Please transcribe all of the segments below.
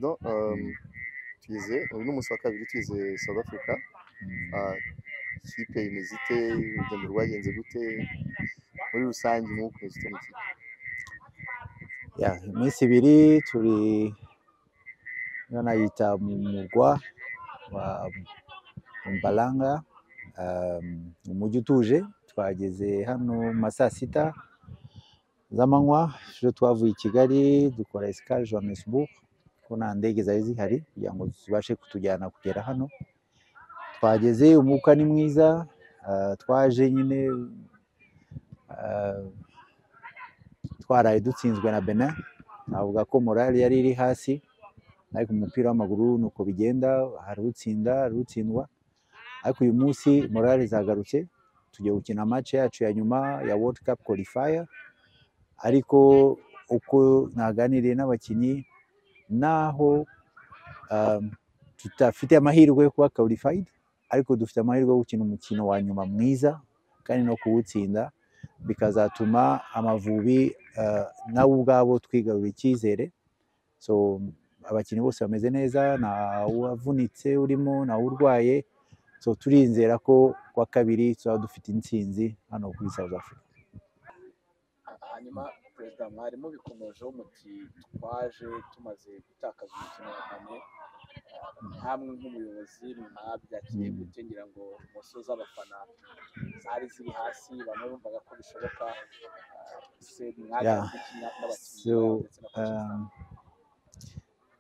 President, tugeze uyu ni umunsi wa kabiri tugeze South Africa. Ikipe imeze ite, urugendo rwagenze gute muri rusange mu kwezi iki? Iminsi ibiri turi nayita mu murwa wa Mpumalanga, umujyi utuje. Twageze hano mu saa sita z'amanywa, twavuye i Kigali dukora escale Johannesburg ko nta ndege zari zihari kugira ngo zibashe kutujyana kugera hano. Twageze umwuka ni mwiza, twaje nyine twaraye dutsinzwe na Benin. Navuga ko morale yari iri hasi, ariko umupira w'amaguru nuko bigenda, hari utsinda hari utsindwa. Ariko uyu munsi morale zagarutse, tugiye gukina match yacu ya nyuma ya World Cup qualifier. Ariko uko naganiriye n'abakinnyi, naho tutafite amahirwe yo kuba qualified, ariko dufite amahirwe yo gukina umukino wa nyuma mwiza kandi no kuwutsinda, bikazatuma Amavubi nabo ubwabo twigarura icyizere. So abakinnyi bose bameze neza, nta wavunitse urimo, nta urwaye. So turizera ko kwa kabiri tuzaba dufite intsinzi hano kuri South Africa. Hanyuma Perezida, mwarimu bikomejeho muti twaje tumaze gutakaza umukino wa Benin, hamwe nk'umuyobozi mwabyakiriye gute? Ngira ngo umusozi abafana zari ziri hasi, bamwe bumvaga ko bishoboka,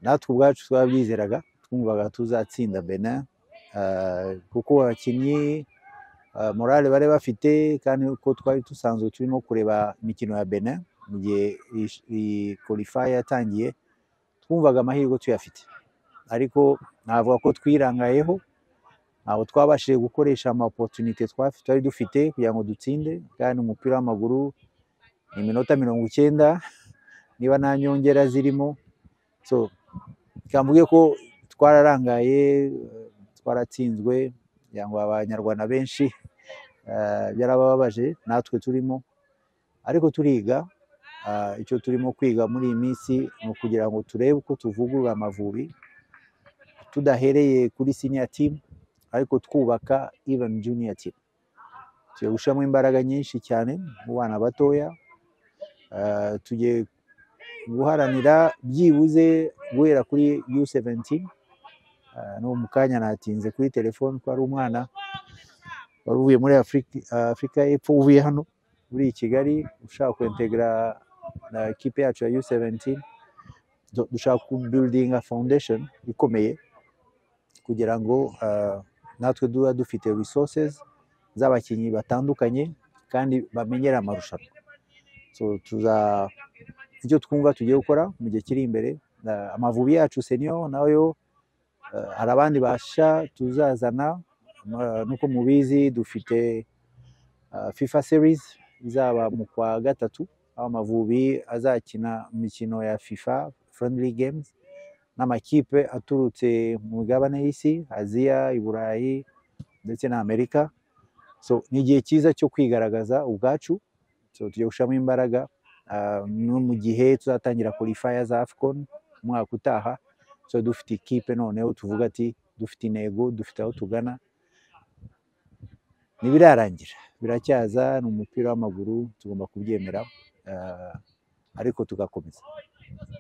natwe ubwacu twabyizeraga, twumvaga tuzatsinda Benin, kuko abakinnyi morale bari bafite, kandi uko twari dusanzwe turimo kureba imikino ya Benin mu gihe iyi qualifier yatangiye, twumvaga amahirwe tuyafite. Ariko navuga ko twirangayeho, ntabwo twabashije gukoresha ama opportunité twari dufite kugira ngo dutsinde. Kandi umupira w'amaguru ni iminota 90 niba nta nyongera zirimo. So kambuye ko twararangaye, twaratsinzwe, kugira ngo abanyarwanda benshi byarababaje, natwe turimo. Ariko turiga, icyo turimo kwiga muri iyi minsi ni ukugira ngo turebe uko tuvugurura Amavubi, tudahereye kuri senior team, ariko twubaka even junior team. Tugiye gushiramo imbaraga nyinshi cyane mu bana batoya, tugiye guharanira byibuze guhera kuri U17. No mu kanya natinze kuri telefone ko ari umwana wari uvuye muri Afurika y'Epfo, uvuye hano muri Kigali, ushaka kwintegra na ekipe yacu ya U17. Dushaka building a foundation ikomeye kugira ngo natwe duba dufite resources z'abakinnyi batandukanye kandi bamenyera amarushanwa. So icyo twumva tugiye gukora mu gihe kiri imbere, Amavubi yacu senior nayo hari abandi basha tuzazana. Nuko mubizi dufite FIFA series izaba mu kwa gatatu, aho Amavubi azakina imikino ya FIFA friendly games n'amakipe aturutse mu migabane y'isi, Aziya, Iburayi ndetse na Amerika. So ni igihe cyiza cyo kwigaragaza ubwacu. So tugiye gushiramo imbaraga, no mu gihe tuzatangira qualifier za AFCON umwaka utaha. So dufite ikipe noneho tuvuga ati dufite intego, dufite aho tugana. Ntibirarangira, biracyaza, ni umupira w'amaguru, tugomba kubyemera, ariko tugakomeza.